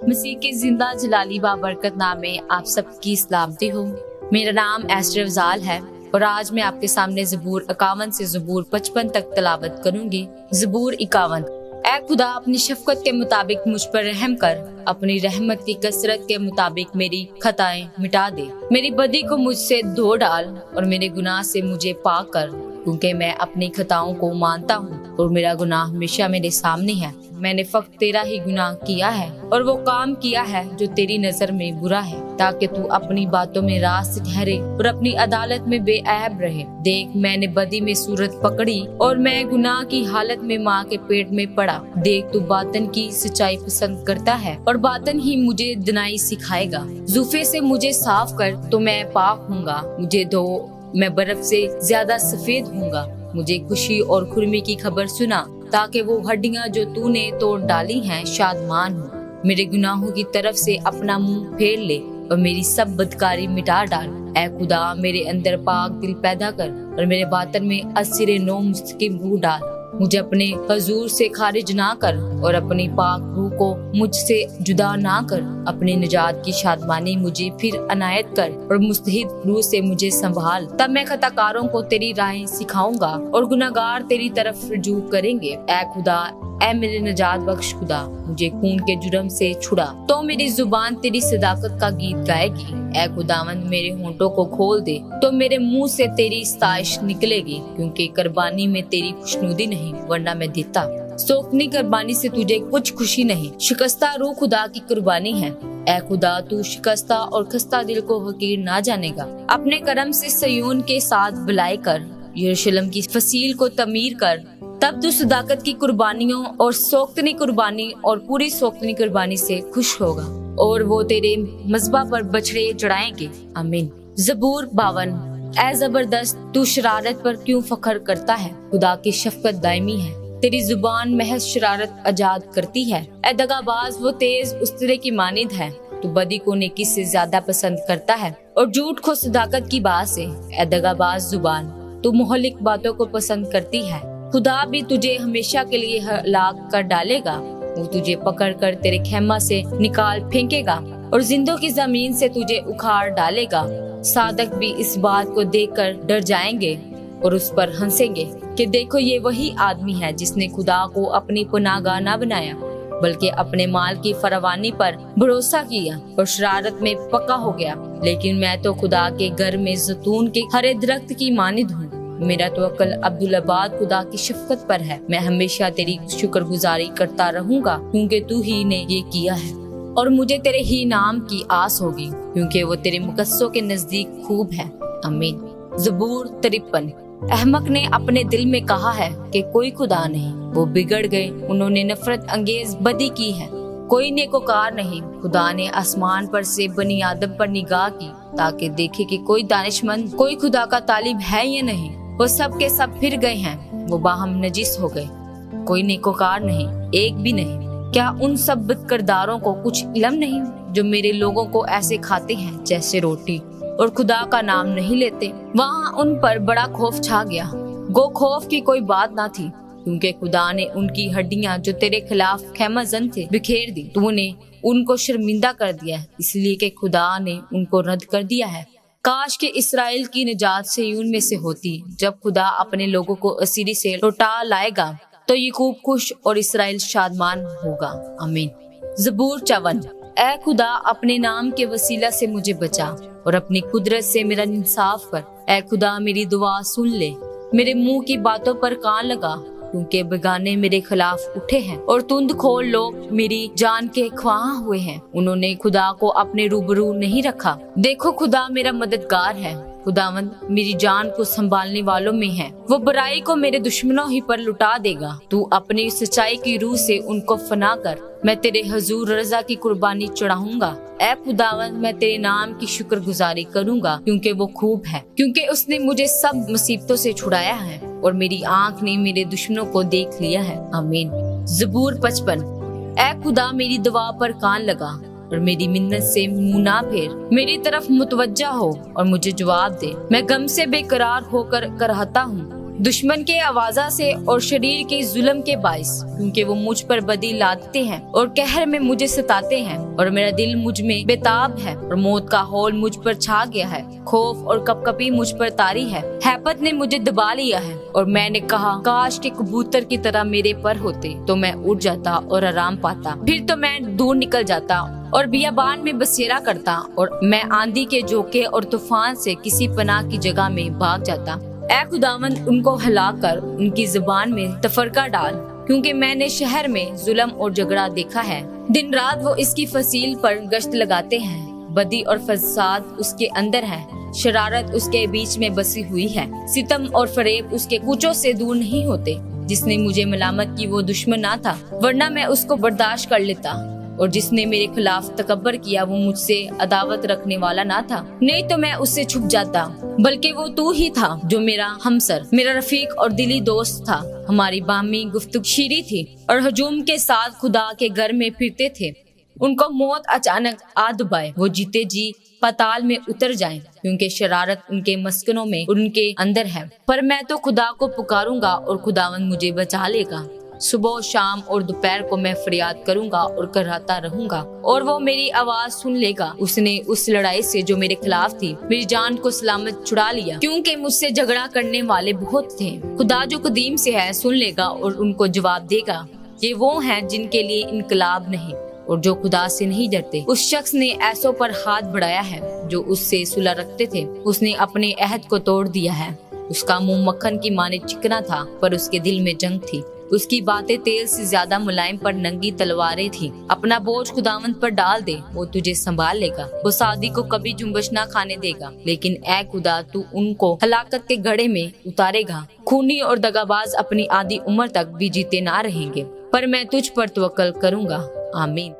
मसीह के जिंदा जलाली बाबरकत नाम में आप सबकी सलामती हो। मेरा नाम एस्टर अफजाल है और आज मैं आपके सामने ज़बूर 51 से ज़बूर 55 तक तलावत करूंगी। ज़बूर 51। ऐ खुदा, अपनी शफकत के मुताबिक मुझ पर रहम कर, अपनी रहमत की कसरत के मुताबिक मेरी खताएं मिटा दे। मेरी बदी को मुझसे धो डाल और मेरे गुनाह से मुझे पाक कर, क्योंकि मैं अपनी खताओं को मानता हूँ और मेरा गुनाह हमेशा मेरे सामने है। मैंने फक्त तेरा ही गुनाह किया है और वो काम किया है जो तेरी नजर में बुरा है, ताकि तू अपनी बातों में रास्त ठहरे और अपनी अदालत में बेऐब रहे। देख, मैंने बदी में सूरत पकड़ी और मैं गुनाह की हालत में माँ के पेट में पड़ा। देख, तू बातन की सच्चाई पसंद करता है और बातन ही मुझे दिनाई सिखाएगा। जुफे से मुझे साफ कर तो मैं पाक होऊंगा, मुझे धो, मैं बर्फ से ज्यादा सफेद होऊंगा। मुझे खुशी और खुरमी की खबर सुना, ताकि वो हड्डियां जो तूने तोड़ डाली हैं शादमान हो। मेरे गुनाहों की तरफ से अपना मुंह फेर ले और मेरी सब बदकारी मिटा डाल। ऐ खुदा, मेरे अंदर पाक दिल पैदा कर और मेरे बातन में असिरे नो मुस्तकिम रूह डाल। मुझे अपने हजूर से खारिज ना कर और अपनी पाक रूह को मुझसे जुदा ना कर। अपनी निजात की शादमानी मुझे फिर अनायत कर और मुस्तहिद रूह से मुझे संभाल। तब मैं खताकारों को तेरी राहें सिखाऊंगा और गुनाहगार तेरी तरफ रुजू करेंगे। ऐ खुदा, ऐ मेरे निजात बख्श खुदा, मुझे खून के जुर्म से छुड़ा, तो मेरी जुबान तेरी सदाकत का गीत गाएगी। ऐ खुदावंद, मेरे होंठों को खोल दे, तो मेरे मुंह से तेरी सताइश निकलेगी, क्योंकि कुर्बानी में तेरी खुशनुदी नहीं, वरना मैं देता। सोखनी कुर्बानी से तुझे कुछ खुशी नहीं, शिकस्ता रूह खुदा की कुर्बानी है। ऐ खुदा, तू शिकस्ता और खस्ता दिल को हकीर ना जानेगा। अपने करम से सयून के साथ भलाई कर, यरूशलेम की फसील को तमीर कर। तब तू सदाकत की कुर्बानियों और सोख्तनी कुर्बानी और पूरी सोख्तनी कुर्बानी से खुश होगा और वो तेरे मज़बा पर बछड़े चढ़ाएंगे। आमीन। ज़बूर 52। ऐ जबरदस्त, तू शरारत पर क्यों फख्र करता है? खुदा की शफकत दायमी है, तेरी जुबान महज शरारत आजाद करती है। ऐ दगाबाज, वो तेज उस्तरे की मानिद है, तू बदी को नेकी से ज्यादा पसंद करता है और झूठ को सदाकत की बात से। ऐ दगाबाज जुबान, तू मोहलिक बातों को पसंद करती है। खुदा भी तुझे हमेशा के लिए हलाक कर डालेगा, वो तुझे पकड़ कर तेरे खेमा से निकाल फेंकेगा और जिंदों की जमीन से तुझे उखाड़ डालेगा। सादक भी इस बात को देखकर डर जाएंगे और उस पर हंसेंगे कि देखो, ये वही आदमी है जिसने खुदा को अपनी पनाहगाह न बनाया, बल्कि अपने माल की फरावानी पर भरोसा किया और शरारत में पक्का हो गया। लेकिन मैं तो खुदा के घर में जैतून के हरे दरख्त की मानिद हूँ। मेरा तवक्कुल अब्दुल्लाबाद खुदा की शफकत पर है। मैं हमेशा तेरी शुक्रगुजारी करता रहूंगा, क्योंकि तू ही ने ये किया है और मुझे तेरे ही नाम की आस होगी, क्योंकि वो तेरे मुकद्दसों के नजदीक खूब है। आमीन। ज़बूर 53। अहमक ने अपने दिल में कहा है कि कोई खुदा नहीं, वो बिगड़ गए, उन्होंने नफरत अंगेज बदी की है। कोई नेकोकार नहीं। खुदा ने आसमान पर से बनी आदम पर निगाह की, ताकि देखे कि कोई दानिशमंद, कोई खुदा का तालिब है या नहीं। वो सब के सब फिर गए हैं, वो बाहम नजिस हो गए, कोई नेकोकार नहीं, एक भी नहीं। क्या उन सब बदकिरदारों को कुछ इल्म नहीं, जो मेरे लोगों को ऐसे खाते हैं जैसे रोटी और खुदा का नाम नहीं लेते? वहाँ उन पर बड़ा खौफ छा गया। गो खौफ की कोई बात ना थी, क्योंकि खुदा ने उनकी हड्डियां जो तेरे खिलाफ खेमाजन थे बिखेर दी। तूने उनको शर्मिंदा कर दिया है, इसलिए कि खुदा ने उनको रद्द कर दिया है। काश के इसराइल की निजात सिय्योन में से होती। जब खुदा अपने लोगों को असीरी से लौटा लाएगा, तो याकूब खुश और इसराइल शादमान होगा। आमीन। ज़बूर 54। ऐ खुदा, अपने नाम के वसीला से मुझे बचा और अपनी कुदरत से मेरा इंसाफ कर। ऐ खुदा, मेरी दुआ सुन ले, मेरे मुंह की बातों पर कान लगा, क्योंकि बेगाने मेरे खिलाफ उठे हैं और तुंद खोल लोग मेरी जान के ख्वाह हुए हैं। उन्होंने खुदा को अपने रूबरू नहीं रखा। देखो, खुदा मेरा मददगार है, खुदावंद मेरी जान को संभालने वालों में है। वो बुराई को मेरे दुश्मनों ही पर लुटा देगा। तू अपनी सच्चाई की रूह से उनको फना कर। मैं तेरे हजूर रजा की कुर्बानी चढ़ाऊंगा। ऐ खुदावंद, मैं तेरे नाम की शुक्रगुजारी करूंगा, क्योंकि वो खूब है, क्योंकि उसने मुझे सब मुसीबतों से छुड़ाया है और मेरी आंख ने मेरे दुश्मनों को देख लिया है। आमीन। ज़बूर 55। ऐ खुदा, मेरी दुआ पर कान लगा और मेरी मिन्नत से मुंह ना फेर। मेरी तरफ मुतवज्जा हो और मुझे जवाब दे। मैं गम से बेकरार होकर करहता हूँ, दुश्मन के आवाजा से और शरीर के जुल्म के बाइस, क्योंकि वो मुझ पर बदी लादते हैं और कहर में मुझे सताते हैं, और मेरा दिल मुझ में बेताब है और मौत का हौल मुझ पर छा गया है। खौफ और कपकपी मुझ पर तारी है, हैबत ने मुझे दबा लिया है। और मैंने कहा, काश के कबूतर की तरह मेरे पर होते तो मैं उड़ जाता और आराम पाता। फिर तो मैं दूर निकल जाता और बियाबान में बसेरा करता, और मैं आंधी के झोंके और तूफान से किसी पनाह की जगह में भाग जाता। ऐ खुदावंद, उनको हिलाकर उनकी जुबान में तफरका डाल, क्योंकि मैंने शहर में जुल्म और झगड़ा देखा है। दिन रात वो इसकी फसील पर गश्त लगाते हैं। बदी और फसाद उसके अंदर है, शरारत उसके बीच में बसी हुई है। सितम और फरेब उसके कूचों से दूर नहीं होते। जिसने मुझे मलामत की वो दुश्मन ना था, वरना मैं उसको बर्दाश्त कर लेता। और जिसने मेरे खिलाफ तकब्बर किया वो मुझसे अदावत रखने वाला ना था, नहीं तो मैं उससे छुप जाता। बल्कि वो तू ही था जो मेरा हमसर, मेरा रफीक और दिली दोस्त था। हमारी बामी गुफ्तगू शीरी थी और हजूम के साथ खुदा के घर में फिरते थे। उनको मौत अचानक आ दुबाए, वो जीते जी पाताल में उतर जाएं, क्योंकि शरारत उनके मस्कनों में उनके अंदर है। पर मैं तो खुदा को पुकारूंगा और खुदावंद मुझे बचा लेगा। सुबह, शाम और दोपहर को मैं फरियाद करूंगा और कराता रहूंगा, और वो मेरी आवाज सुन लेगा। उसने उस लड़ाई से जो मेरे खिलाफ थी मेरी जान को सलामत छुड़ा लिया, क्योंकि मुझसे झगड़ा करने वाले बहुत थे। खुदा जो कदीम से है सुन लेगा और उनको जवाब देगा। ये वो हैं जिनके लिए इनकलाब नहीं और जो खुदा से नहीं डरते। उस शख्स ने ऐसों पर हाथ बढ़ाया है जो उससे सुलह रखते थे। उसने अपने अहद को तोड़ दिया है। उसका मुंह मक्खन की माने चिकना था, पर उसके दिल में जंग थी। उसकी बातें तेल से ज्यादा मुलायम पर नंगी तलवारें थी। अपना बोझ खुदावंद पर डाल दे, वो तुझे संभाल लेगा। वो सादी को कभी जुम्बश ना खाने देगा, लेकिन ऐ खुदा, तू उनको हलाकत के घड़े में उतारेगा। खूनी और दगाबाज अपनी आधी उम्र तक भी जीते ना रहेंगे, पर मैं तुझ पर तवक्कल करूंगा। आमीन।